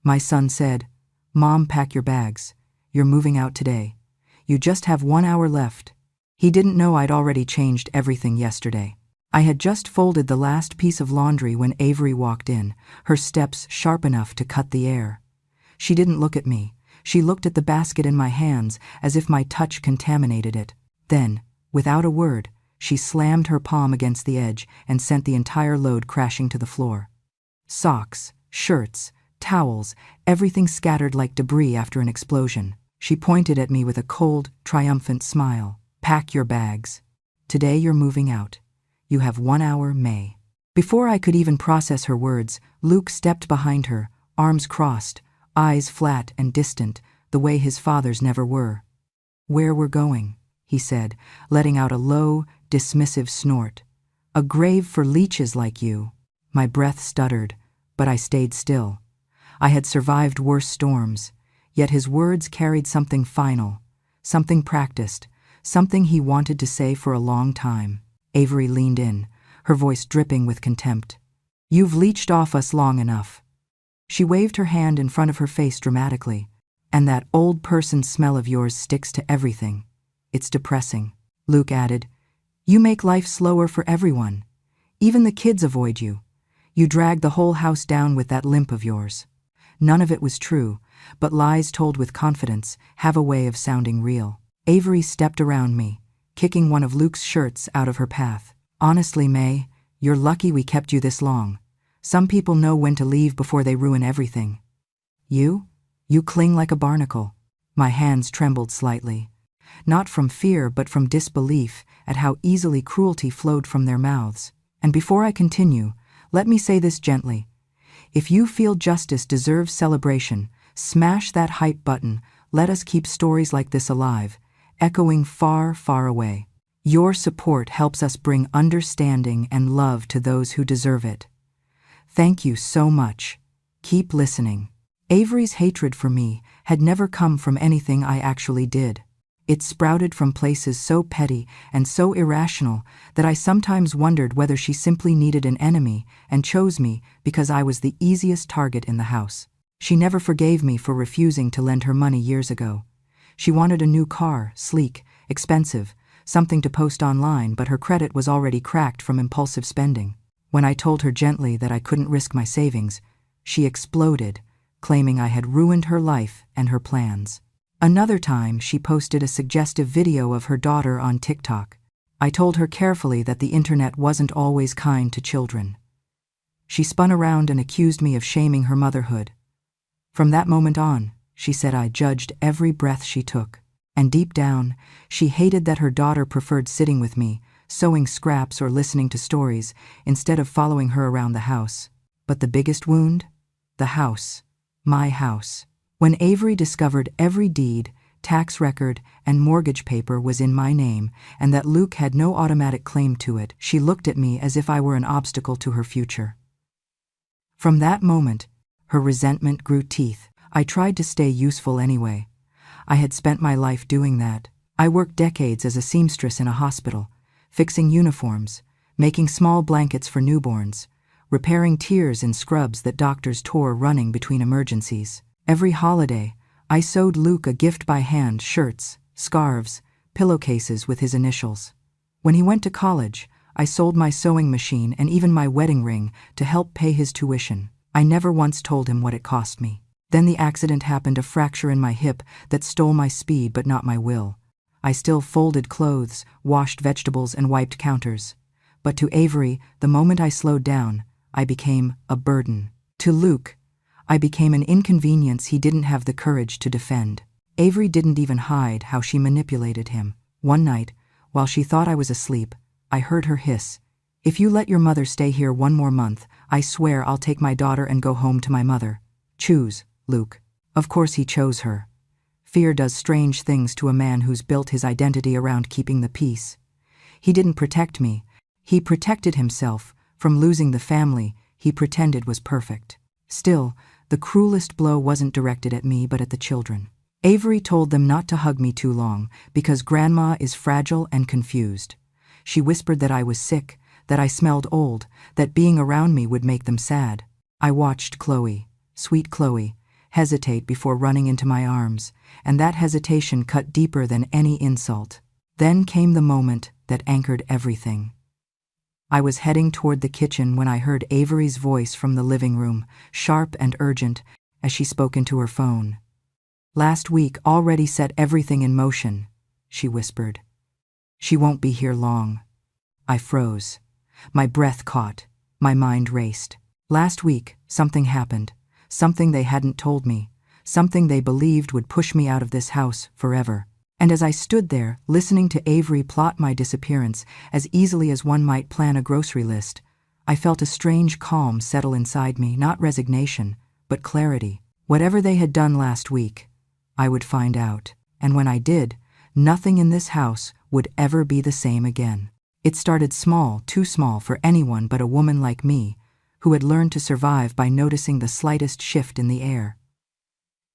My son said, "Mom, pack your bags. You're moving out today. You just have 1 hour left." He didn't know I'd already changed everything yesterday. I had just folded the last piece of laundry when Avery walked in, her steps sharp enough to cut the air. She didn't look at me. She looked at the basket in my hands as if my touch contaminated it. Then, without a word, she slammed her palm against the edge and sent the entire load crashing to the floor. Socks, shirts, towels, everything scattered like debris after an explosion. She pointed at me with a cold, triumphant smile. "Pack your bags. Today you're moving out. You have 1 hour, May." Before I could even process her words, Luke stepped behind her, arms crossed, eyes flat and distant, the way his fathers never were. "Where we're going," he said, letting out a low, dismissive snort. "A grave for leeches like you." My breath stuttered, but I stayed still. I had survived worse storms, yet his words carried something final, something practiced, something he wanted to say for a long time. Avery leaned in, her voice dripping with contempt. "You've leeched off us long enough." She waved her hand in front of her face dramatically. "And that old person smell of yours sticks to everything. It's depressing." Luke added, "You make life slower for everyone. Even the kids avoid you. You drag the whole house down with that limp of yours." None of it was true, but lies told with confidence have a way of sounding real. Avery stepped around me, kicking one of Luke's shirts out of her path. "Honestly, May, you're lucky we kept you this long. Some people know when to leave before they ruin everything. You cling like a barnacle." My hands trembled slightly, not from fear but from disbelief at how easily cruelty flowed from their mouths. And before I continue, let me say this gently. If you feel justice deserves celebration, smash that hype button. Let us keep stories like this alive, echoing far, far away. Your support helps us bring understanding and love to those who deserve it. Thank you so much. Keep listening. Avery's hatred for me had never come from anything I actually did. It sprouted from places so petty and so irrational that I sometimes wondered whether she simply needed an enemy and chose me because I was the easiest target in the house. She never forgave me for refusing to lend her money years ago. She wanted a new car, sleek, expensive, something to post online, but her credit was already cracked from impulsive spending. When I told her gently that I couldn't risk my savings, she exploded, claiming I had ruined her life and her plans. Another time, she posted a suggestive video of her daughter on TikTok. I told her carefully that the internet wasn't always kind to children. She spun around and accused me of shaming her motherhood. From that moment on, she said I judged every breath she took. And deep down, she hated that her daughter preferred sitting with me, sewing scraps or listening to stories, instead of following her around the house. But the biggest wound? The house. My house. When Avery discovered every deed, tax record, and mortgage paper was in my name, and that Luke had no automatic claim to it, she looked at me as if I were an obstacle to her future. From that moment, her resentment grew teeth. I tried to stay useful anyway. I had spent my life doing that. I worked decades as a seamstress in a hospital, fixing uniforms, making small blankets for newborns, repairing tears in scrubs that doctors tore running between emergencies. Every holiday, I sewed Luke a gift by hand: shirts, scarves, pillowcases with his initials. When he went to college, I sold my sewing machine and even my wedding ring to help pay his tuition. I never once told him what it cost me. Then the accident happened, a fracture in my hip that stole my speed but not my will. I still folded clothes, washed vegetables, and wiped counters. But to Avery, the moment I slowed down, I became a burden. To Luke, I became an inconvenience he didn't have the courage to defend. Avery didn't even hide how she manipulated him. One night, while she thought I was asleep, I heard her hiss, "If you let your mother stay here 1 more month, I swear I'll take my daughter and go home to my mother. Choose, Luke." Of course he chose her. Fear does strange things to a man who's built his identity around keeping the peace. He didn't protect me. He protected himself from losing the family he pretended was perfect. Still, the cruelest blow wasn't directed at me but at the children. Avery told them not to hug me too long because Grandma is fragile and confused. She whispered that I was sick, that I smelled old, that being around me would make them sad. I watched Chloe, sweet Chloe, hesitate before running into my arms, and that hesitation cut deeper than any insult. Then came the moment that anchored everything. I was heading toward the kitchen when I heard Avery's voice from the living room, sharp and urgent, as she spoke into her phone. "Last week already set everything in motion," she whispered. "She won't be here long." I froze. My breath caught. My mind raced. Last week, something happened. Something they hadn't told me. Something they believed would push me out of this house forever. And as I stood there, listening to Avery plot my disappearance as easily as one might plan a grocery list, I felt a strange calm settle inside me, not resignation, but clarity. Whatever they had done last week, I would find out. And when I did, nothing in this house would ever be the same again. It started small, too small for anyone but a woman like me, who had learned to survive by noticing the slightest shift in the air.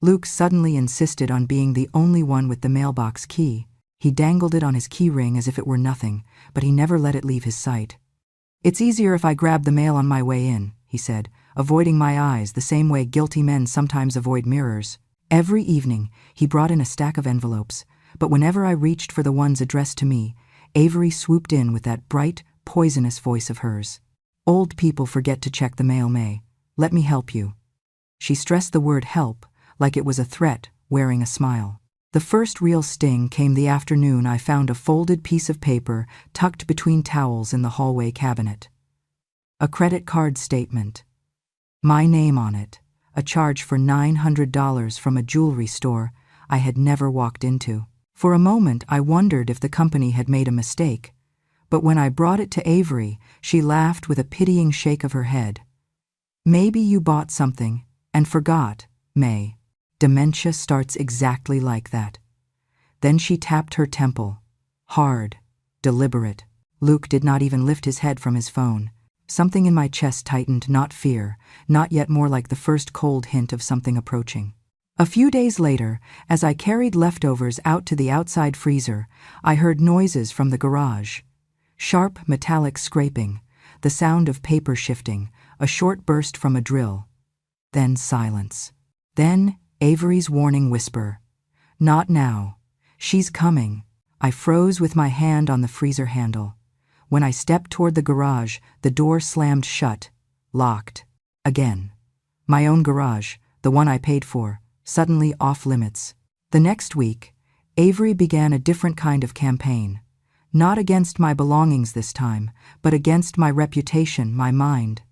Luke suddenly insisted on being the only one with the mailbox key. He dangled it on his key ring as if it were nothing, but he never let it leave his sight. "It's easier if I grab the mail on my way in," he said, avoiding my eyes the same way guilty men sometimes avoid mirrors. Every evening, he brought in a stack of envelopes, but whenever I reached for the ones addressed to me, Avery swooped in with that bright, poisonous voice of hers. "Old people forget to check the mail, May. Let me help you." She stressed the word help, like it was a threat, wearing a smile. The first real sting came the afternoon I found a folded piece of paper tucked between towels in the hallway cabinet. A credit card statement. My name on it, a charge for $900 from a jewelry store I had never walked into. For a moment I wondered if the company had made a mistake, but when I brought it to Avery, she laughed with a pitying shake of her head. "Maybe you bought something and forgot, May. Dementia starts exactly like that." Then she tapped her temple. Hard, deliberate. Luke did not even lift his head from his phone. Something in my chest tightened, not fear, not yet more like the first cold hint of something approaching. A few days later, as I carried leftovers out to the outside freezer, I heard noises from the garage. Sharp, metallic scraping, the sound of paper shifting, a short burst from a drill. Then silence. Then Avery's warning whisper. "Not now. She's coming." I froze with my hand on the freezer handle. When I stepped toward the garage, the door slammed shut, locked. Again. My own garage, the one I paid for, suddenly off limits. The next week, Avery began a different kind of campaign. Not against my belongings this time, but against my reputation, my mind.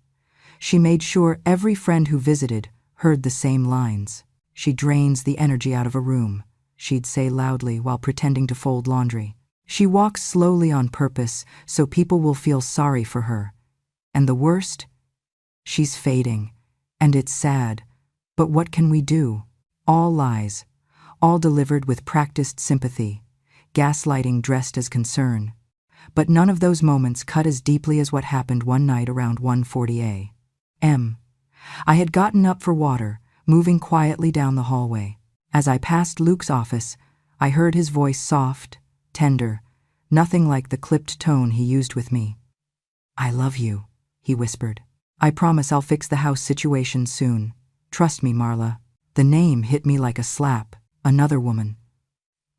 She made sure every friend who visited heard the same lines. "She drains the energy out of a room," she'd say loudly while pretending to fold laundry. "She walks slowly on purpose so people will feel sorry for her. And the worst? She's fading. And it's sad. But what can we do? All lies. All delivered with practiced sympathy. Gaslighting dressed as concern. But none of those moments cut as deeply as what happened one night around 1:40 a.m. I had gotten up for water, moving quietly down the hallway. As I passed Luke's office, I heard his voice soft, tender, nothing like the clipped tone he used with me. "I love you," he whispered. "I promise I'll fix the house situation soon. Trust me, Marla." The name hit me like a slap. Another woman.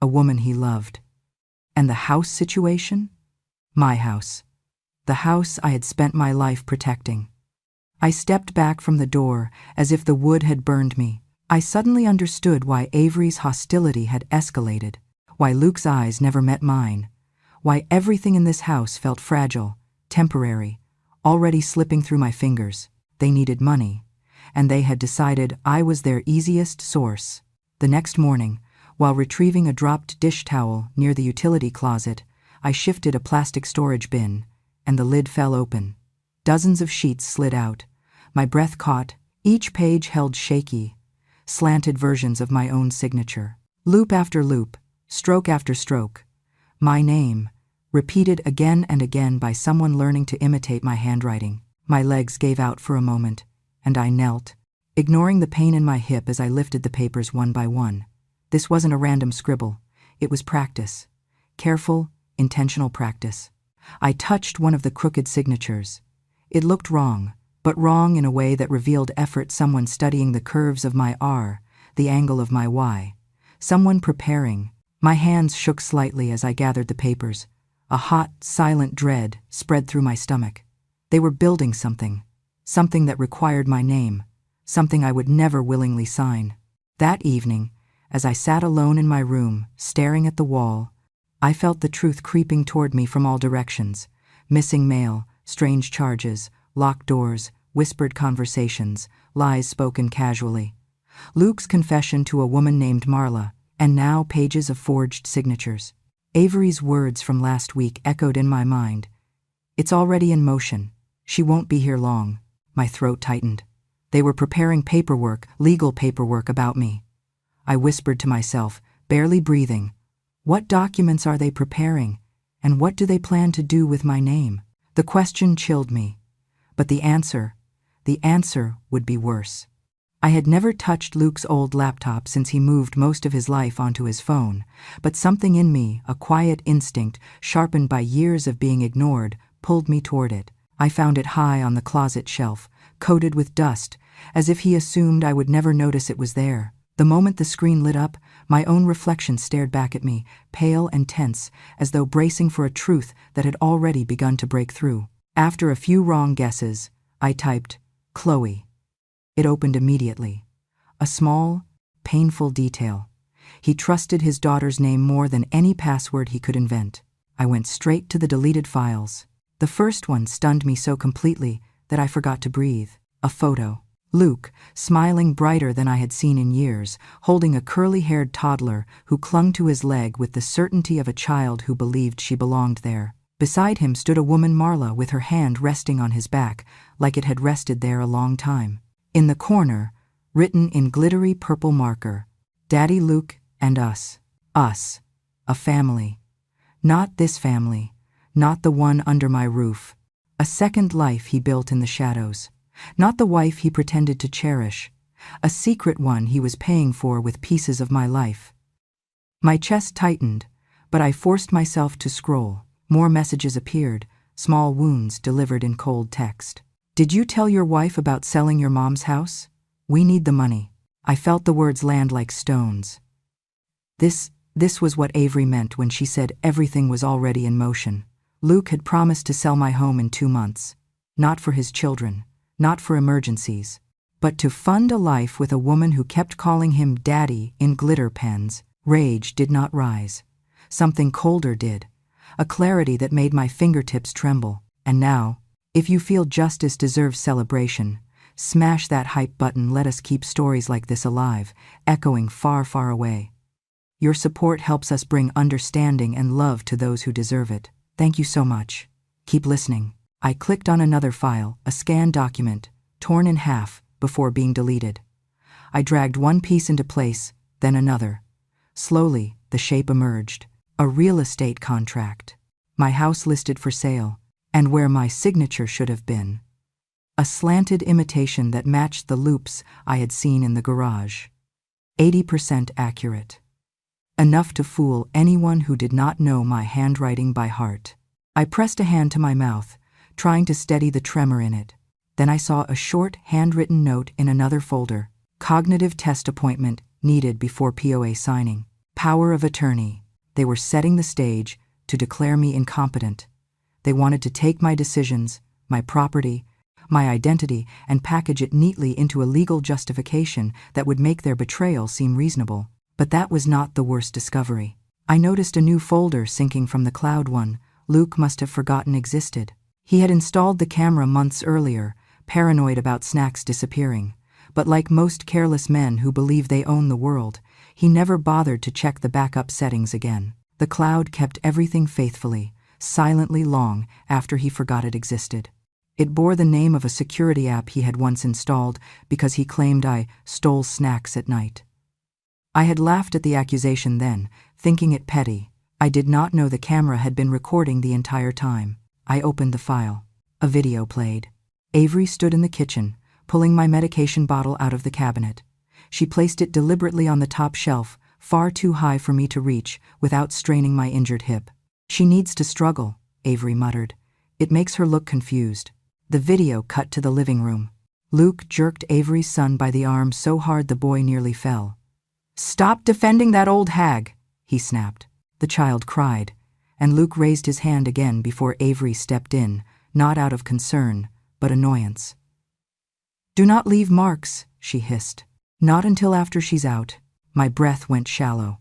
A woman he loved. And the house situation? My house. The house I had spent my life protecting. I stepped back from the door as if the wood had burned me. I suddenly understood why Avery's hostility had escalated, why Luke's eyes never met mine, why everything in this house felt fragile, temporary, already slipping through my fingers. They needed money, and they had decided I was their easiest source. The next morning, while retrieving a dropped dish towel near the utility closet, I shifted a plastic storage bin, and the lid fell open. Dozens of sheets slid out. My breath caught, each page held shaky, slanted versions of my own signature. Loop after loop, stroke after stroke. My name, repeated again and again by someone learning to imitate my handwriting. My legs gave out for a moment, and I knelt, ignoring the pain in my hip as I lifted the papers one by one. This wasn't a random scribble. It was practice. Careful, intentional practice. I touched one of the crooked signatures. It looked wrong, but wrong in a way that revealed effort, someone studying the curves of my R the angle of my why. Someone preparing. My hands shook slightly as I gathered the papers. A hot, silent dread spread through my stomach. They were building something. Something that required my name. Something I would never willingly sign. That evening, as I sat alone in my room, staring at the wall, I felt the truth creeping toward me from all directions. Missing mail, strange charges, locked doors, whispered conversations, lies spoken casually. Luke's confession to a woman named Marla, and now pages of forged signatures. Avery's words from last week echoed in my mind. It's already in motion. She won't be here long. My throat tightened. They were preparing paperwork, legal paperwork about me. I whispered to myself, barely breathing. What documents are they preparing? And what do they plan to do with my name? The question chilled me. But the answer would be worse. I had never touched Luke's old laptop since he moved most of his life onto his phone, but something in me, a quiet instinct sharpened by years of being ignored, pulled me toward it. I found it high on the closet shelf, coated with dust, as if he assumed I would never notice it was there. The moment the screen lit up, my own reflection stared back at me, pale and tense, as though bracing for a truth that had already begun to break through. After a few wrong guesses, I typed, Chloe. It opened immediately. A small, painful detail. He trusted his daughter's name more than any password he could invent. I went straight to the deleted files. The first one stunned me so completely that I forgot to breathe. A photo. Luke, smiling brighter than I had seen in years, holding a curly-haired toddler who clung to his leg with the certainty of a child who believed she belonged there. Beside him stood a woman, Marla, with her hand resting on his back, like it had rested there a long time. In the corner, written in glittery purple marker, Daddy Luke and us. Us. A family. Not this family. Not the one under my roof. A second life he built in the shadows. Not the wife he pretended to cherish. A secret one he was paying for with pieces of my life. My chest tightened, but I forced myself to scroll. More messages appeared, small wounds delivered in cold text. Did you tell your wife about selling your mom's house? We need the money. I felt the words land like stones. This was what Avery meant when she said everything was already in motion. Luke had promised to sell my home in 2 months. Not for his children, not for emergencies, but to fund a life with a woman who kept calling him Daddy in glitter pens. Rage did not rise. Something colder did. A clarity that made my fingertips tremble. And now, if you feel justice deserves celebration, smash that hype button. Let us keep stories like this alive, echoing far, far away. Your support helps us bring understanding and love to those who deserve it. Thank you so much. Keep listening. I clicked on another file, a scanned document, torn in half before being deleted. I dragged one piece into place, then another. Slowly, the shape emerged. A real estate contract. My house listed for sale, and where my signature should have been. A slanted imitation that matched the loops I had seen in the garage. 80% accurate. Enough to fool anyone who did not know my handwriting by heart. I pressed a hand to my mouth, trying to steady the tremor in it. Then I saw a short, handwritten note in another folder. Cognitive test appointment needed before POA signing. Power of attorney. They were setting the stage to declare me incompetent. They wanted to take my decisions, my property, my identity, and package it neatly into a legal justification that would make their betrayal seem reasonable. But that was not the worst discovery. I noticed a new folder syncing from the cloud one Luke must have forgotten existed. He had installed the camera months earlier, paranoid about snacks disappearing. But like most careless men who believe they own the world, he never bothered to check the backup settings again. The cloud kept everything faithfully, silently long after he forgot it existed. It bore the name of a security app he had once installed because he claimed I stole snacks at night. I had laughed at the accusation then, thinking it petty. I did not know the camera had been recording the entire time. I opened the file. A video played. Avery stood in the kitchen, pulling my medication bottle out of the cabinet. She placed it deliberately on the top shelf, far too high for me to reach, without straining my injured hip. She needs to struggle, Avery muttered. It makes her look confused. The video cut to the living room. Luke jerked Avery's son by the arm so hard the boy nearly fell. "Stop defending that old hag," he snapped. The child cried, and Luke raised his hand again before Avery stepped in, not out of concern, but annoyance. "Do not leave marks," she hissed. "Not until after she's out." My breath went shallow.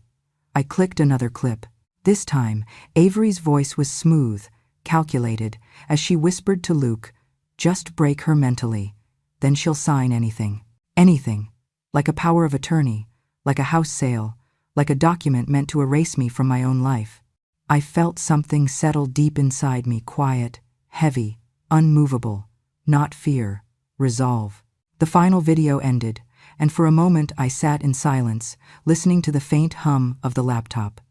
I clicked another clip. This time, Avery's voice was smooth, calculated, as she whispered to Luke, "Just break her mentally. Then she'll sign anything. Anything. Like a power of attorney, like a house sale, like a document meant to erase me from my own life." I felt something settle deep inside me, quiet, heavy, unmovable. Not fear, resolve. The final video ended, and for a moment I sat in silence, listening to the faint hum of the laptop.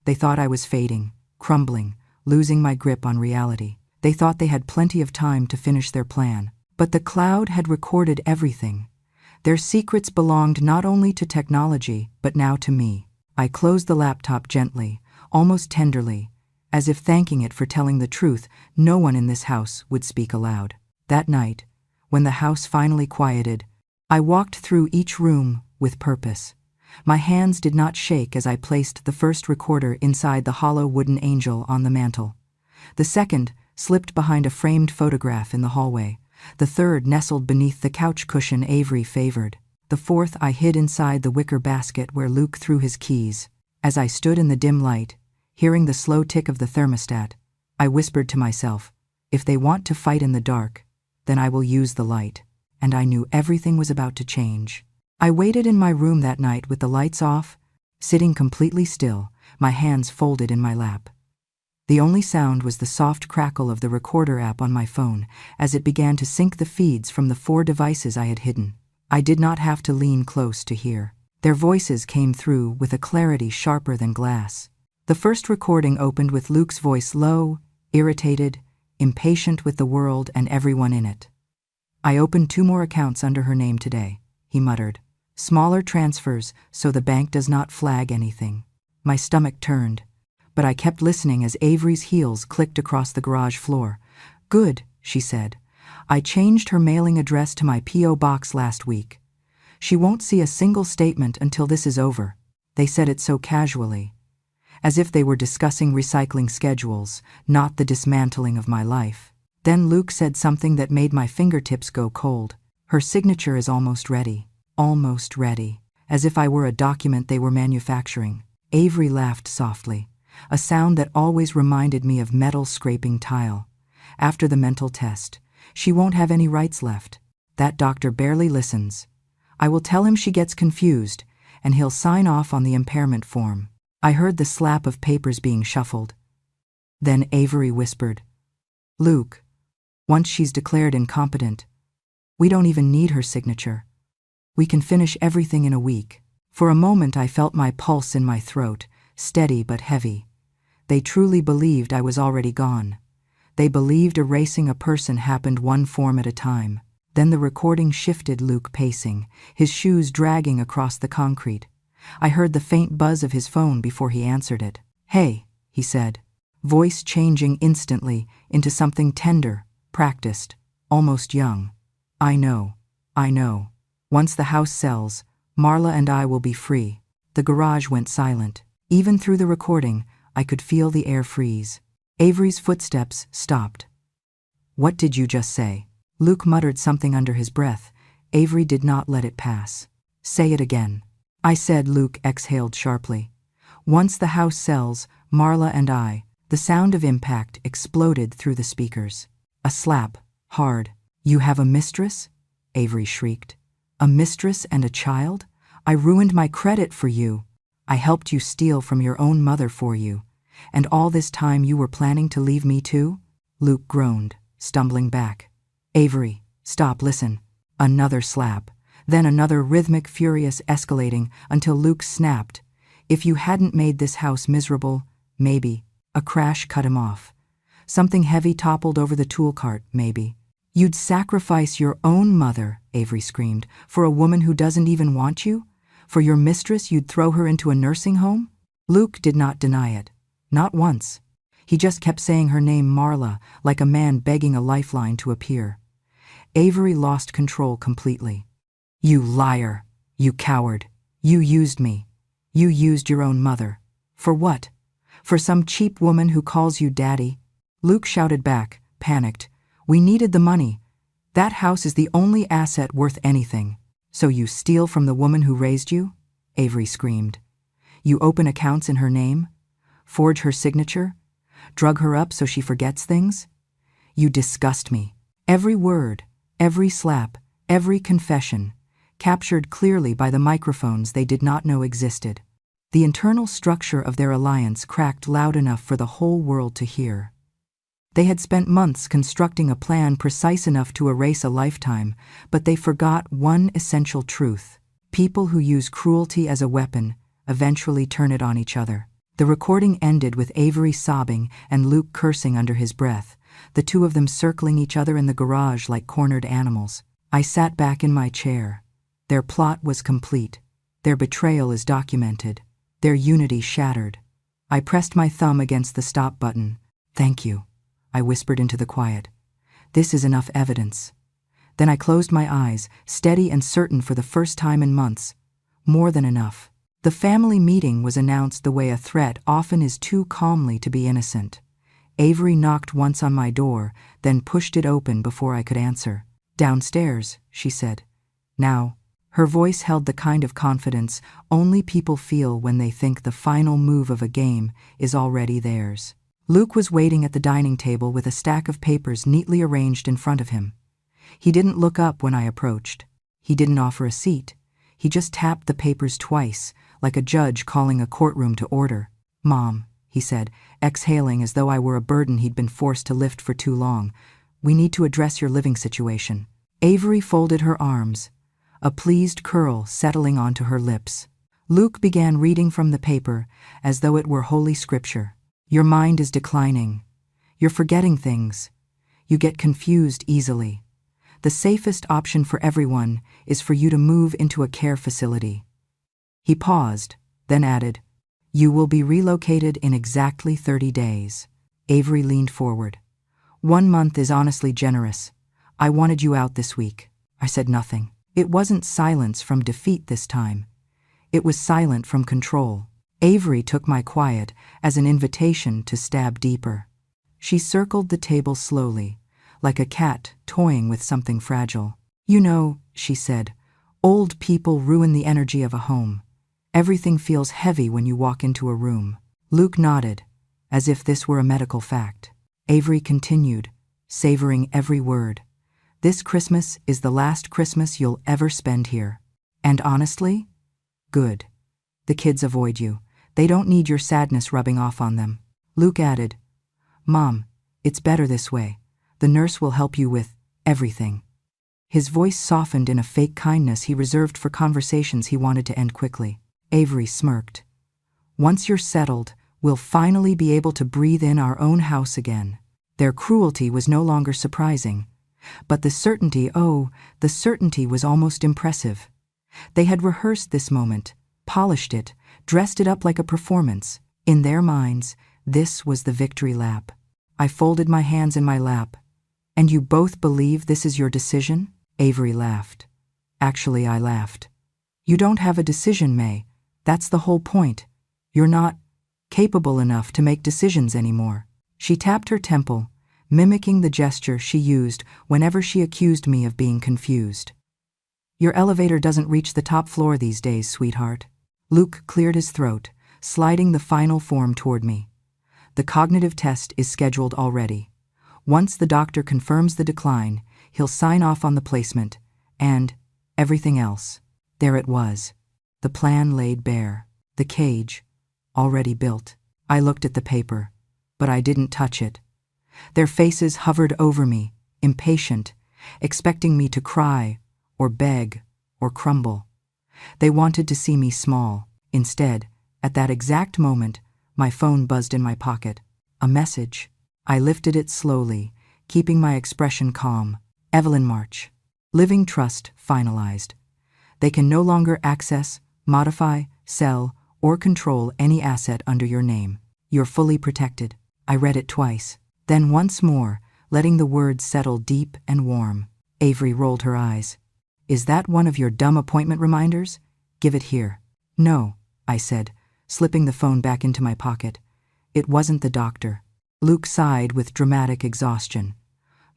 They thought I was fading, crumbling, losing my grip on reality. They thought they had plenty of time to finish their plan. But the cloud had recorded everything. Their secrets belonged not only to technology, but now to me. I closed the laptop gently, almost tenderly, as if thanking it for telling the truth no one in this house would speak aloud. That night, when the house finally quieted, I walked through each room with purpose. My hands did not shake as I placed the first recorder inside the hollow wooden angel on the mantel. The second slipped behind a framed photograph in the hallway. The third nestled beneath the couch cushion Avery favored. The fourth I hid inside the wicker basket where Luke threw his keys. As I stood in the dim light, hearing the slow tick of the thermostat, I whispered to myself, "If they want to fight in the dark, then I will use the light." And I knew everything was about to change. I waited in my room that night with the lights off, sitting completely still, my hands folded in my lap. The only sound was the soft crackle of the recorder app on my phone as it began to sync the feeds from the 4 devices I had hidden. I did not have to lean close to hear. Their voices came through with a clarity sharper than glass. The first recording opened with Luke's voice low, irritated, impatient with the world and everyone in it. "I opened 2 more accounts under her name today," he muttered. "Smaller transfers so the bank does not flag anything." My stomach turned, but I kept listening as Avery's heels clicked across the garage floor. "Good," she said. "I changed her mailing address to my P.O. box last week. She won't see a single statement until this is over." They said it so casually, as if they were discussing recycling schedules, not the dismantling of my life. Then Luke said something that made my fingertips go cold. "Her signature is almost ready." Almost ready. As if I were a document they were manufacturing. Avery laughed softly, a sound that always reminded me of metal scraping tile. "After the mental test, she won't have any rights left. That doctor barely listens. I will tell him she gets confused, and he'll sign off on the impairment form." I heard the slap of papers being shuffled. Then Avery whispered, "Luke, once she's declared incompetent, we don't even need her signature. We can finish everything in a week." For a moment I felt my pulse in my throat, steady but heavy. They truly believed I was already gone. They believed erasing a person happened one form at a time. Then the recording shifted, Luke pacing, his shoes dragging across the concrete. I heard the faint buzz of his phone before he answered it. "Hey," he said, voice changing instantly into something tender, practiced, almost young. I know. Once the house sells, Marla and I will be free." The garage went silent. Even through the recording, I could feel the air freeze. Avery's footsteps stopped. "What did you just say?" Luke muttered something under his breath. Avery did not let it pass. "Say it again." I said. Luke exhaled sharply. "Once the house sells, Marla and I." The sound of impact exploded through the speakers. A slap, hard. "You have a mistress?" Avery shrieked. "A mistress and a child? I ruined my credit for you. I helped you steal from your own mother for you. And all this time you were planning to leave me too?" Luke groaned, stumbling back. "Avery, stop, listen." Another slap, then another, rhythmic, furious, escalating, until Luke snapped. "If you hadn't made this house miserable, maybe." A crash cut him off. Something heavy toppled over the tool cart, maybe. "You'd sacrifice your own mother," Avery screamed, "for a woman who doesn't even want you? For your mistress, you'd throw her into a nursing home?" Luke did not deny it. Not once. He just kept saying her name, Marla, like a man begging a lifeline to appear. Avery lost control completely. "You liar! You coward! You used me! You used your own mother. For what? For some cheap woman who calls you daddy? Luke shouted back, panicked. We needed the money. That house is the only asset worth anything. So you steal from the woman who raised you? Avery screamed. You open accounts in her name? Forge her signature? Drug her up so she forgets things? You disgust me. Every word, every slap, every confession, captured clearly by the microphones they did not know existed. The internal structure of their alliance cracked loud enough for the whole world to hear. They had spent months constructing a plan precise enough to erase a lifetime, but they forgot one essential truth. People who use cruelty as a weapon eventually turn it on each other. The recording ended with Avery sobbing and Luke cursing under his breath, the two of them circling each other in the garage like cornered animals. I sat back in my chair. Their plot was complete. Their betrayal is documented. Their unity shattered. I pressed my thumb against the stop button. Thank you, I whispered into the quiet. This is enough evidence. Then I closed my eyes, steady and certain for the first time in months. More than enough. The family meeting was announced the way a threat often is, too calmly to be innocent. Avery knocked once on my door, then pushed it open before I could answer. Downstairs, she said. Now, her voice held the kind of confidence only people feel when they think the final move of a game is already theirs. Luke was waiting at the dining table with a stack of papers neatly arranged in front of him. He didn't look up when I approached. He didn't offer a seat. He just tapped the papers twice, like a judge calling a courtroom to order. Mom, he said, exhaling as though I were a burden he'd been forced to lift for too long. We need to address your living situation. Avery folded her arms, a pleased curl settling onto her lips. Luke began reading from the paper as though it were holy scripture. Your mind is declining. You're forgetting things. You get confused easily. The safest option for everyone is for you to move into a care facility. He paused, then added, You will be relocated in exactly 30 days. Avery leaned forward. 1 month is honestly generous. I wanted you out this week. I said nothing. It wasn't silence from defeat this time. It was silent from control. Avery took my quiet as an invitation to stab deeper. She circled the table slowly, like a cat toying with something fragile. You know, she said, old people ruin the energy of a home. Everything feels heavy when you walk into a room. Luke nodded, as if this were a medical fact. Avery continued, savoring every word. This Christmas is the last Christmas you'll ever spend here. And honestly? Good. The kids avoid you. They don't need your sadness rubbing off on them. Luke added, Mom, it's better this way. The nurse will help you with everything. His voice softened in a fake kindness he reserved for conversations he wanted to end quickly. Avery smirked. Once you're settled, we'll finally be able to breathe in our own house again. Their cruelty was no longer surprising. But the certainty was almost impressive. They had rehearsed this moment, polished it, dressed it up like a performance. In their minds, this was the victory lap. I folded my hands in my lap. And you both believe this is your decision? Avery laughed. Actually, I laughed. You don't have a decision, May. That's the whole point. You're not capable enough to make decisions anymore. She tapped her temple, mimicking the gesture she used whenever she accused me of being confused. Your elevator doesn't reach the top floor these days, sweetheart. Luke cleared his throat, sliding the final form toward me. The cognitive test is scheduled already. Once the doctor confirms the decline, he'll sign off on the placement, and everything else. There it was. The plan laid bare. The cage, already built. I looked at the paper, but I didn't touch it. Their faces hovered over me, impatient, expecting me to cry, or beg, or crumble. They wanted to see me small. Instead, at that exact moment, my phone buzzed in my pocket. A message. I lifted it slowly, keeping my expression calm. Evelyn March. Living trust finalized. They can no longer access, modify, sell, or control any asset under your name. You're fully protected. I read it twice. Then once more, letting the words settle deep and warm. Avery rolled her eyes. Is that one of your dumb appointment reminders? Give it here. No, I said, slipping the phone back into my pocket. It wasn't the doctor. Luke sighed with dramatic exhaustion.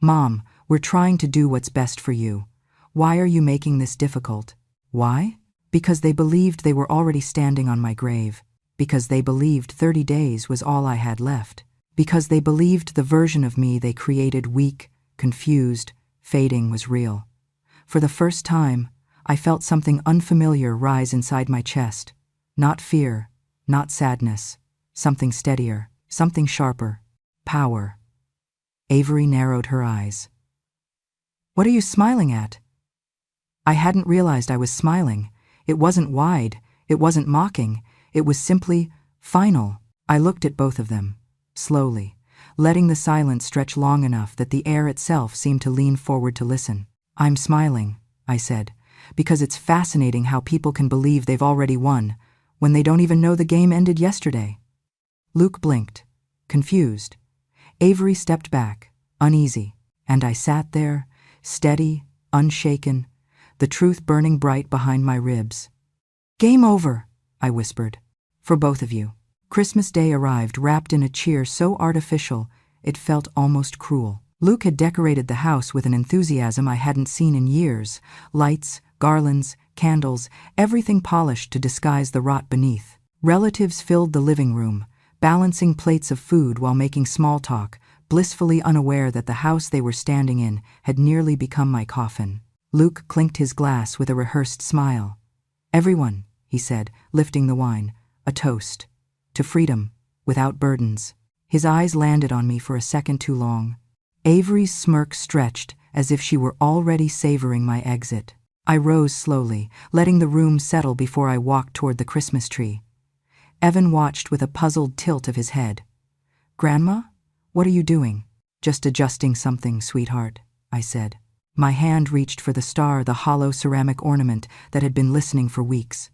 Mom, we're trying to do what's best for you. Why are you making this difficult? Why? Because they believed they were already standing on my grave. Because they believed 30 days was all I had left. Because they believed the version of me they created weak, confused, fading was real. For the first time, I felt something unfamiliar rise inside my chest. Not fear, not sadness. Something steadier, something sharper. Power. Avery narrowed her eyes. What are you smiling at? I hadn't realized I was smiling. It wasn't wide, it wasn't mocking, it was simply final. I looked at both of them, slowly, letting the silence stretch long enough that the air itself seemed to lean forward to listen. I'm smiling, I said, because it's fascinating how people can believe they've already won when they don't even know the game ended yesterday. Luke blinked, confused. Avery stepped back, uneasy, and I sat there, steady, unshaken, the truth burning bright behind my ribs. Game over, I whispered. For both of you. Christmas Day arrived wrapped in a cheer so artificial it felt almost cruel. Luke had decorated the house with an enthusiasm I hadn't seen in years. Lights, garlands, candles, everything polished to disguise the rot beneath. Relatives filled the living room, balancing plates of food while making small talk, blissfully unaware that the house they were standing in had nearly become my coffin. Luke clinked his glass with a rehearsed smile. Everyone, he said, lifting the wine, a toast. To freedom, without burdens. His eyes landed on me for a second too long. Avery's smirk stretched as if she were already savoring my exit. I rose slowly, letting the room settle before I walked toward the Christmas tree. Evan watched with a puzzled tilt of his head. Grandma? What are you doing? Just adjusting something, sweetheart, I said. My hand reached for the star, the hollow ceramic ornament that had been listening for weeks.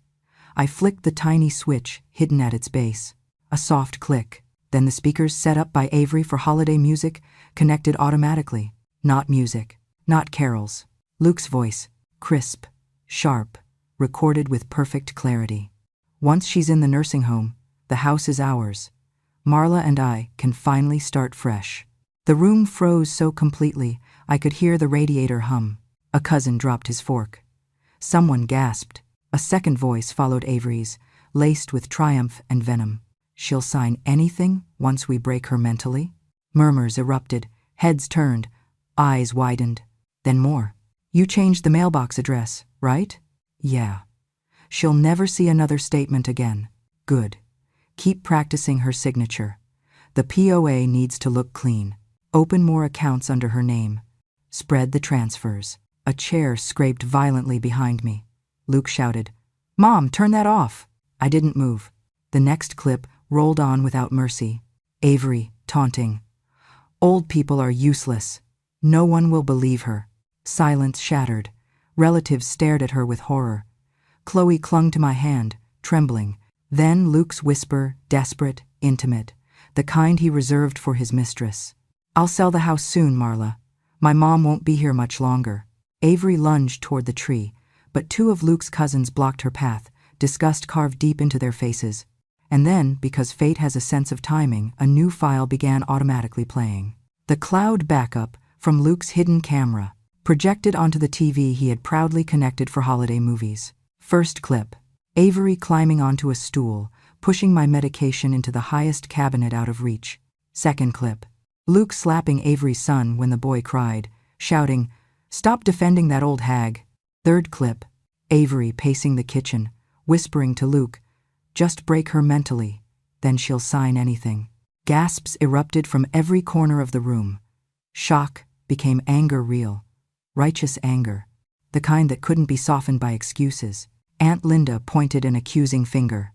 I flicked the tiny switch hidden at its base. A soft click. Then the speakers set up by Avery for holiday music connected automatically. Not music. Not carols. Luke's voice, crisp, sharp, recorded with perfect clarity. Once she's in the nursing home, the house is ours. Marla and I can finally start fresh. The room froze so completely I could hear the radiator hum. A cousin dropped his fork. Someone gasped. A second voice followed Avery's, laced with triumph and venom. She'll sign anything once we break her mentally? Murmurs erupted, heads turned, eyes widened. Then more. You changed the mailbox address, right? Yeah. She'll never see another statement again. Good. Keep practicing her signature. The POA needs to look clean. Open more accounts under her name. Spread the transfers. A chair scraped violently behind me. Luke shouted, Mom, turn that off. I didn't move. The next clip rolled on without mercy. Avery, taunting. Old people are useless. No one will believe her. Silence shattered. Relatives stared at her with horror. Chloe clung to my hand, trembling. Then Luke's whisper, desperate, intimate, the kind he reserved for his mistress. I'll sell the house soon, Marla. My mom won't be here much longer. Avery lunged toward the tree, but two of Luke's cousins blocked her path, disgust carved deep into their faces. And then, because fate has a sense of timing, a new file began automatically playing. The cloud backup from Luke's hidden camera, projected onto the TV he had proudly connected for holiday movies. First clip. Avery climbing onto a stool, pushing my medication into the highest cabinet out of reach. Second clip. Luke slapping Avery's son when the boy cried, shouting, Stop defending that old hag. Third clip. Avery pacing the kitchen, whispering to Luke, Just break her mentally, then she'll sign anything. Gasps erupted from every corner of the room. Shock became anger real. Righteous anger. The kind that couldn't be softened by excuses. Aunt Linda pointed an accusing finger.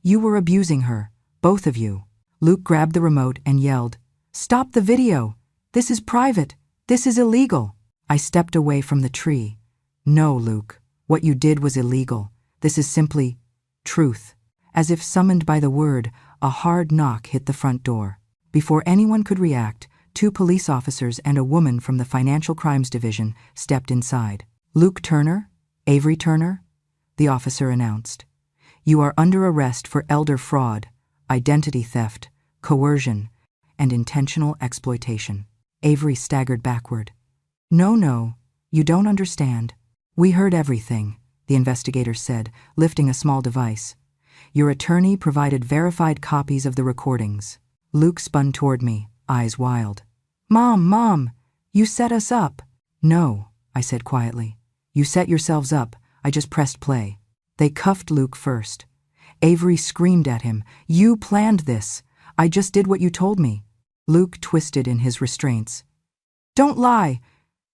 You were abusing her, both of you. Luke grabbed the remote and yelled, Stop the video! This is private! This is illegal! I stepped away from the tree. No, Luke, what you did was illegal. This is simply truth. As if summoned by the word, a hard knock hit the front door. Before anyone could react, 2 police officers and a woman from the Financial Crimes Division stepped inside. Luke Turner? Avery Turner? The officer announced. You are under arrest for elder fraud, identity theft, coercion, and intentional exploitation." Avery staggered backward. No, you don't understand. We heard everything," the investigator said, lifting a small device. "Your attorney provided verified copies of the recordings." Luke spun toward me, eyes wild. Mom, you set us up." "No," I said quietly. "You set yourselves up. I just pressed play." They cuffed Luke first. Avery screamed at him, "You planned this. I just did what you told me." Luke twisted in his restraints. "Don't lie.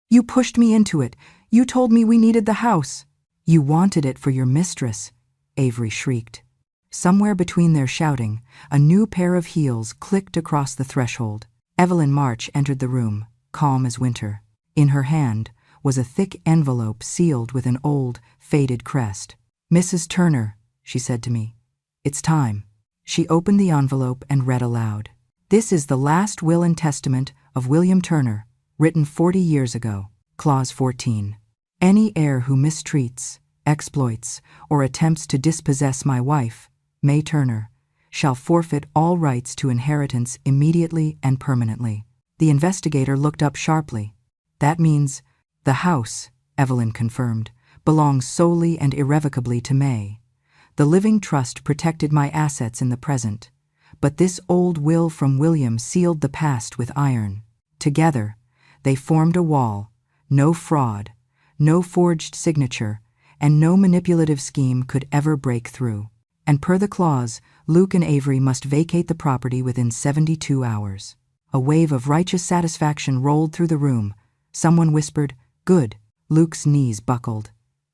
You pushed me into it. You told me we needed the house." "You wanted it for your mistress," Avery shrieked. Somewhere between their shouting, a new pair of heels clicked across the threshold. Evelyn March entered the room, calm as winter. In her hand was a thick envelope sealed with an old, faded crest. "Mrs. Turner," she said to me, "it's time." She opened the envelope and read aloud. "This is the last will and testament of William Turner, written 40 years ago. Clause 14. Any heir who mistreats, exploits, or attempts to dispossess my wife, May Turner, shall forfeit all rights to inheritance immediately and permanently." The investigator looked up sharply. "That means the house," Evelyn confirmed, "belongs solely and irrevocably to May. The living trust protected my assets in the present, but this old will from William sealed the past with iron. Together, they formed a wall. No fraud, no forged signature, and no manipulative scheme could ever break through. And per the clause, Luke and Avery must vacate the property within 72 hours. A wave of righteous satisfaction rolled through the room. Someone whispered, "Good." Luke's knees buckled.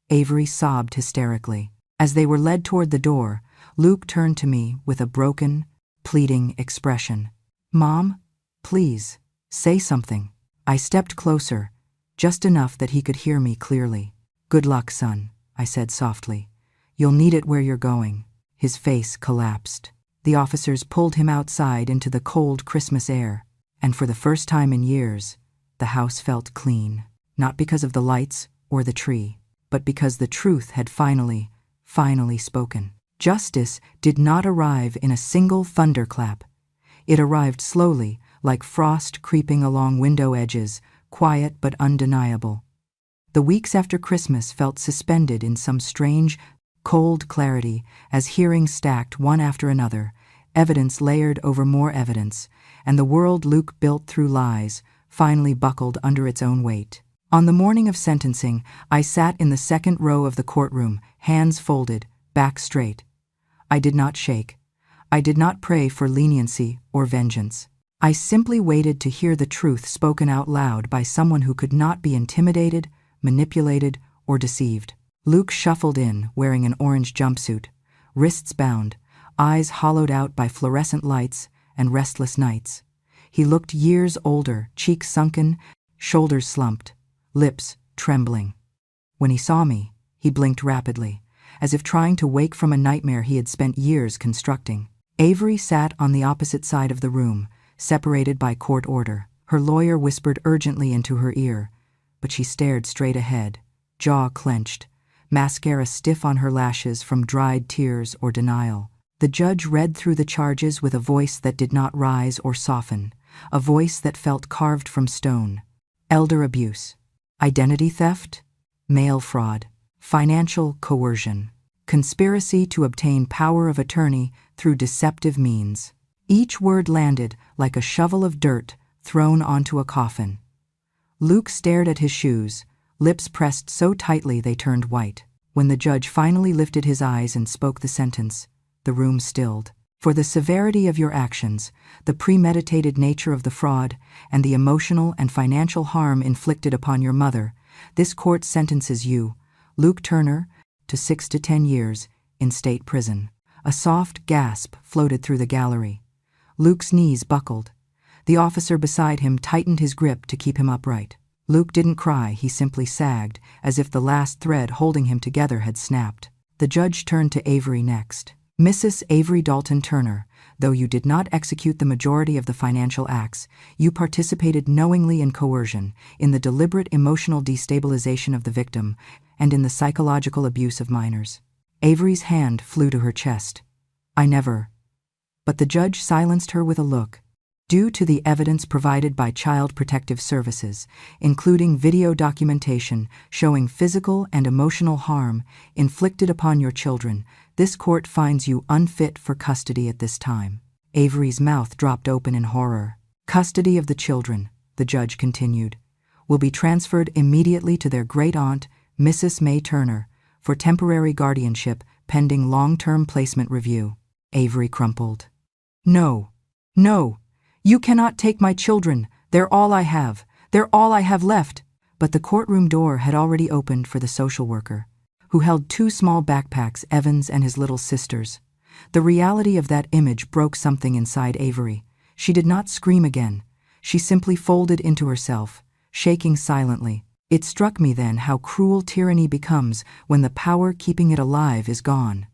Avery sobbed hysterically. As they were led toward the door, Luke turned to me with a broken, pleading expression. "Mom, please, say something." I stepped closer, just enough that he could hear me clearly. "Good luck, son," I said softly. "You'll need it where you're going." His face collapsed. The officers pulled him outside into the cold Christmas air, and for the first time in years, the house felt clean. Not because of the lights or the tree, but because the truth had finally spoken. Justice did not arrive in a single thunderclap. It arrived slowly, like frost creeping along window edges, quiet but undeniable. The weeks after Christmas felt suspended in some strange, cold clarity as hearings stacked one after another, evidence layered over more evidence, and the world Luke built through lies finally buckled under its own weight. On the morning of sentencing, I sat in the second row of the courtroom, hands folded, back straight. I did not shake. I did not pray for leniency or vengeance. I simply waited to hear the truth spoken out loud by someone who could not be intimidated, manipulated, or deceived. Luke shuffled in, wearing an orange jumpsuit, wrists bound, eyes hollowed out by fluorescent lights and restless nights. He looked years older, cheeks sunken, shoulders slumped, lips trembling. When he saw me, he blinked rapidly, as if trying to wake from a nightmare he had spent years constructing. Avery sat on the opposite side of the room, separated by court order. Her lawyer whispered urgently into her ear, but she stared straight ahead, jaw clenched, mascara stiff on her lashes from dried tears or denial. The judge read through the charges with a voice that did not rise or soften, a voice that felt carved from stone. Elder abuse, identity theft, mail fraud, financial coercion, conspiracy to obtain power of attorney through deceptive means. Each word landed like a shovel of dirt thrown onto a coffin. Luke stared at his shoes, lips pressed so tightly they turned white. When the judge finally lifted his eyes and spoke the sentence, the room stilled. "For the severity of your actions, the premeditated nature of the fraud, and the emotional and financial harm inflicted upon your mother, this court sentences you, Luke Turner, to 6 to 10 years in state prison." A soft gasp floated through the gallery. Luke's knees buckled. The officer beside him tightened his grip to keep him upright. Luke didn't cry, he simply sagged, as if the last thread holding him together had snapped. The judge turned to Avery next. "Mrs. Avery Dalton Turner, though you did not execute the majority of the financial acts, you participated knowingly in coercion, in the deliberate emotional destabilization of the victim, and in the psychological abuse of minors. Avery's hand flew to her chest. I never. But the judge silenced her with a look. Due to the evidence provided by Child Protective Services, including video documentation showing physical and emotional harm inflicted upon your children, this court finds you unfit for custody at this time. Avery's mouth dropped open in horror. Custody of the children, the judge continued, will be transferred immediately to their great-aunt, Mrs. May Turner, for temporary guardianship pending long-term placement review. Avery crumpled. No. No. You cannot take my children. They're all I have. They're all I have left. But the courtroom door had already opened for the social worker, who held 2 small backpacks, Evans and his little sisters. The reality of that image broke something inside Avery. She did not scream again. She simply folded into herself, shaking silently. It struck me then how cruel tyranny becomes when the power keeping it alive is gone.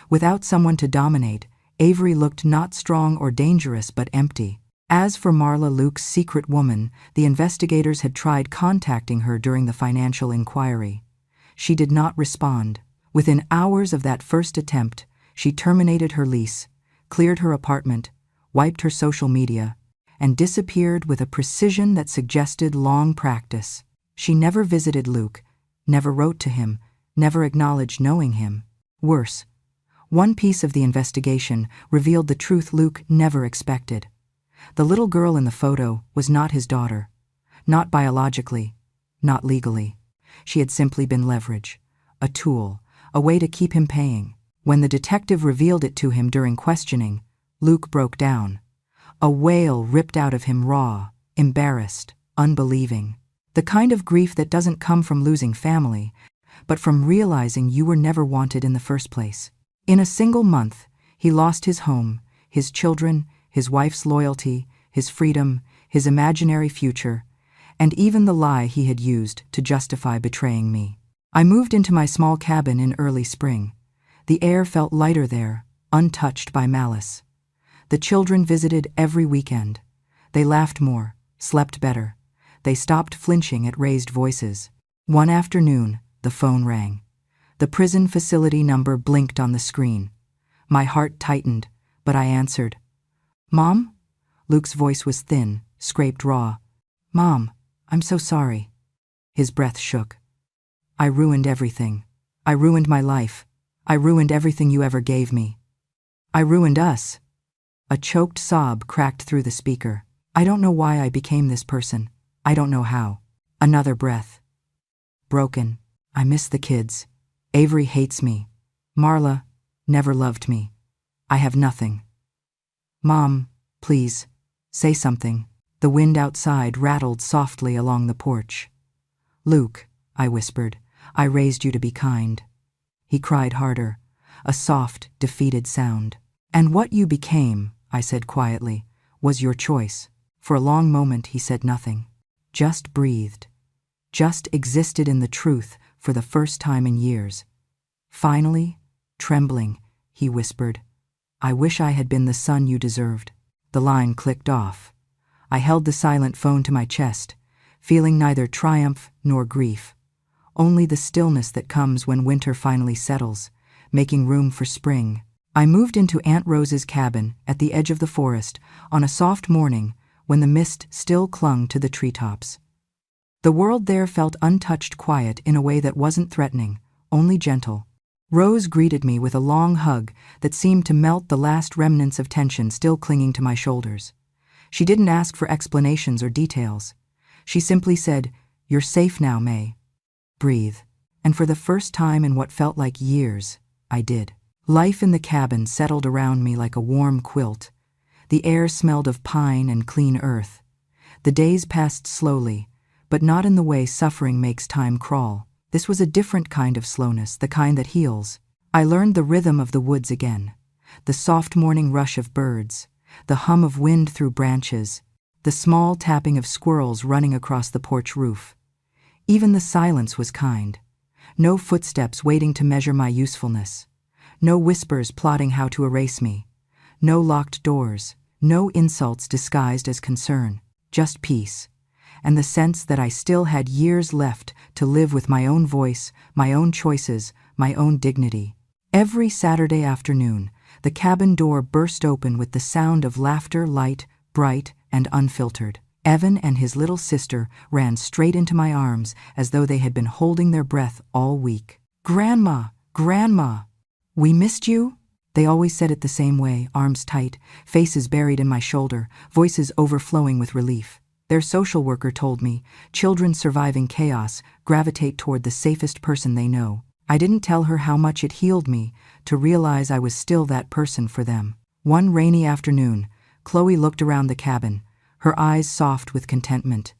Without someone to dominate, Avery looked not strong or dangerous but empty. As for Marla, Luke's secret woman, the investigators had tried contacting her during the financial inquiry. She did not respond. Within hours of that first attempt, she terminated her lease, cleared her apartment, wiped her social media, and disappeared with a precision that suggested long practice. She never visited Luke, never wrote to him, never acknowledged knowing him. Worse, one piece of the investigation revealed the truth Luke never expected. The little girl in the photo was not his daughter. Not biologically, not legally. She had simply been leverage, a tool, a way to keep him paying. When the detective revealed it to him during questioning, Luke broke down. A wail ripped out of him, raw, embarrassed, unbelieving. The kind of grief that doesn't come from losing family, but from realizing you were never wanted in the first place. In a single month, he lost his home, his children, his wife's loyalty, his freedom, his imaginary future, and even the lie he had used to justify betraying me. I moved into my small cabin in early spring. The air felt lighter there, untouched by malice. The children visited every weekend. They laughed more, slept better. They stopped flinching at raised voices. One afternoon, the phone rang. The prison facility number blinked on the screen. My heart tightened, but I answered. Mom? Luke's voice was thin, scraped raw. Mom, I'm so sorry. His breath shook. I ruined everything. I ruined my life. I ruined everything you ever gave me. I ruined us. A choked sob cracked through the speaker. I don't know why I became this person. I don't know how. Another breath. Broken. I miss the kids. Avery hates me. Marla never loved me. I have nothing. Mom, please, say something. The wind outside rattled softly along the porch. Luke, I whispered, I raised you to be kind. He cried harder, a soft, defeated sound. And what you became, I said quietly, was your choice. For a long moment he said nothing. Just breathed. Just existed in the truth for the first time in years. Finally, trembling, he whispered, I wish I had been the son you deserved. The line clicked off. I held the silent phone to my chest, feeling neither triumph nor grief, only the stillness that comes when winter finally settles, making room for spring. I moved into Aunt Rose's cabin at the edge of the forest on a soft morning when the mist still clung to the treetops. The world there felt untouched quiet in a way that wasn't threatening, only gentle. Rose greeted me with a long hug that seemed to melt the last remnants of tension still clinging to my shoulders. She didn't ask for explanations or details. She simply said, You're safe now, May. Breathe. And for the first time in what felt like years, I did. Life in the cabin settled around me like a warm quilt. The air smelled of pine and clean earth. The days passed slowly, but not in the way suffering makes time crawl. This was a different kind of slowness, the kind that heals. I learned the rhythm of the woods again, the soft morning rush of birds, the hum of wind through branches, the small tapping of squirrels running across the porch roof. Even the silence was kind. No footsteps waiting to measure my usefulness. No whispers plotting how to erase me. No locked doors. No insults disguised as concern. Just peace. And the sense that I still had years left to live with my own voice, my own choices, my own dignity. Every Saturday afternoon, the cabin door burst open with the sound of laughter, light, bright, and unfiltered. Evan and his little sister ran straight into my arms as though they had been holding their breath all week. "Grandma, Grandma, we missed you?" They always said it the same way, arms tight, faces buried in my shoulder, voices overflowing with relief. Their social worker told me, children surviving chaos gravitate toward the safest person they know. I didn't tell her how much it healed me to realize I was still that person for them. One rainy afternoon, Chloe looked around the cabin, her eyes soft with contentment.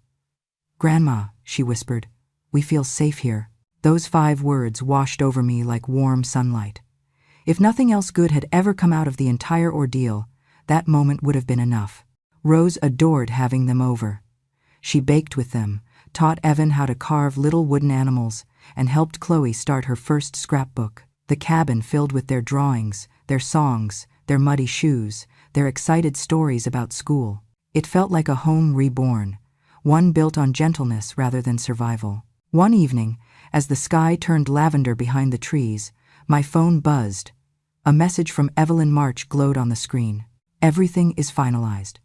"Grandma," she whispered, "we feel safe here." Those 5 words washed over me like warm sunlight. If nothing else good had ever come out of the entire ordeal, that moment would have been enough. Rose adored having them over. She baked with them, taught Evan how to carve little wooden animals, and helped Chloe start her first scrapbook. The cabin filled with their drawings, their songs, their muddy shoes, their excited stories about school. It felt like a home reborn, one built on gentleness rather than survival. One evening, as the sky turned lavender behind the trees, my phone buzzed. A message from Evelyn March glowed on the screen. "Everything is finalized.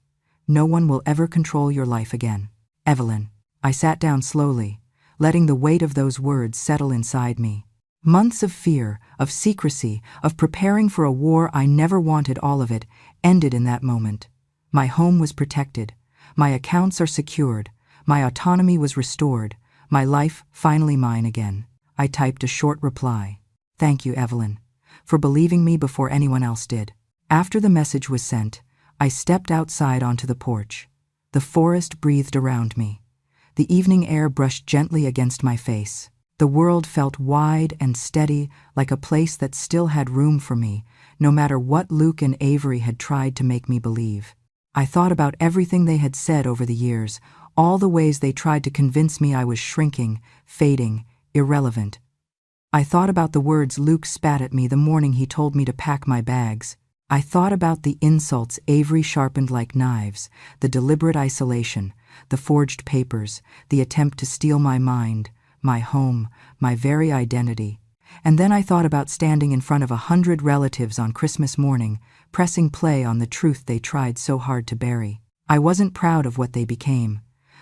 No one will ever control your life again. Evelyn." I sat down slowly, letting the weight of those words settle inside me. Months of fear, of secrecy, of preparing for a war I never wanted, all of it, ended in that moment. My home was protected. My accounts are secured. My autonomy was restored. My life finally mine again. I typed a short reply. "Thank you, Evelyn, for believing me before anyone else did." After the message was sent, I stepped outside onto the porch. The forest breathed around me. The evening air brushed gently against my face. The world felt wide and steady, like a place that still had room for me, no matter what Luke and Avery had tried to make me believe. I thought about everything they had said over the years, all the ways they tried to convince me I was shrinking, fading, irrelevant. I thought about the words Luke spat at me the morning he told me to pack my bags. I thought about the insults Avery sharpened like knives, the deliberate isolation, the forged papers, the attempt to steal my mind, my home, my very identity. And then I thought about standing in front of 100 relatives on Christmas morning, pressing play on the truth they tried so hard to bury. I wasn't proud of what they became,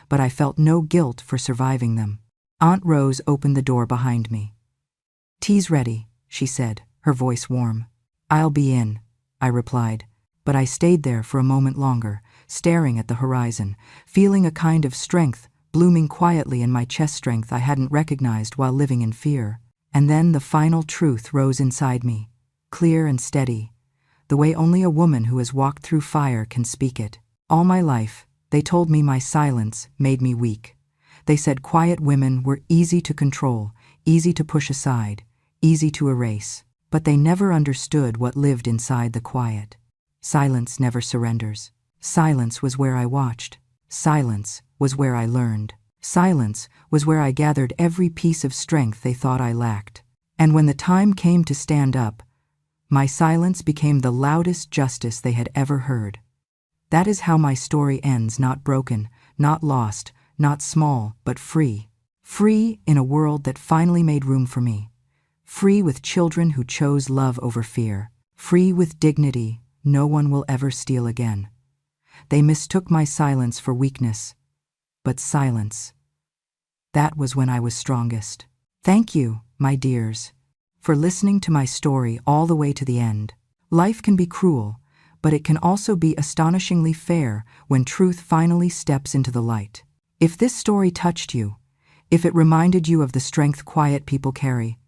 but I felt no guilt for surviving them. Aunt Rose opened the door behind me. "Tea's ready," she said, her voice warm. "I'll be in," I replied, but I stayed there for a moment longer, staring at the horizon, feeling a kind of strength blooming quietly in my chest, strength I hadn't recognized while living in fear. And then the final truth rose inside me, clear and steady, the way only a woman who has walked through fire can speak it. All my life, they told me my silence made me weak. They said quiet women were easy to control, easy to push aside, easy to erase. But they never understood what lived inside the quiet. Silence never surrenders. Silence was where I watched. Silence was where I learned. Silence was where I gathered every piece of strength they thought I lacked. And when the time came to stand up, my silence became the loudest justice they had ever heard. That is how my story ends, not broken, not lost, not small, but free. Free in a world that finally made room for me. Free with children who chose love over fear. Free with dignity no one will ever steal again. They mistook my silence for weakness. But silence, that was when I was strongest. Thank you, my dears, for listening to my story all the way to the end. Life can be cruel, but it can also be astonishingly fair when truth finally steps into the light. If this story touched you, if it reminded you of the strength quiet people carry,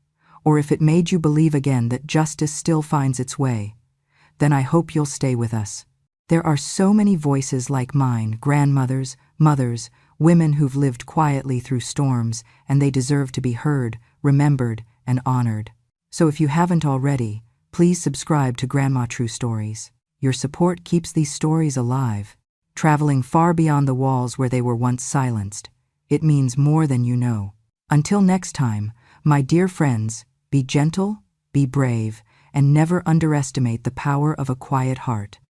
or if it made you believe again that justice still finds its way, then I hope you'll stay with us. There are so many voices like mine, grandmothers, mothers, women who've lived quietly through storms, and they deserve to be heard, remembered, and honored. So if you haven't already, please subscribe to Grandma True Stories. Your support keeps these stories alive, traveling far beyond the walls where they were once silenced. It means more than you know. Until next time, my dear friends, be gentle, be brave, and never underestimate the power of a quiet heart.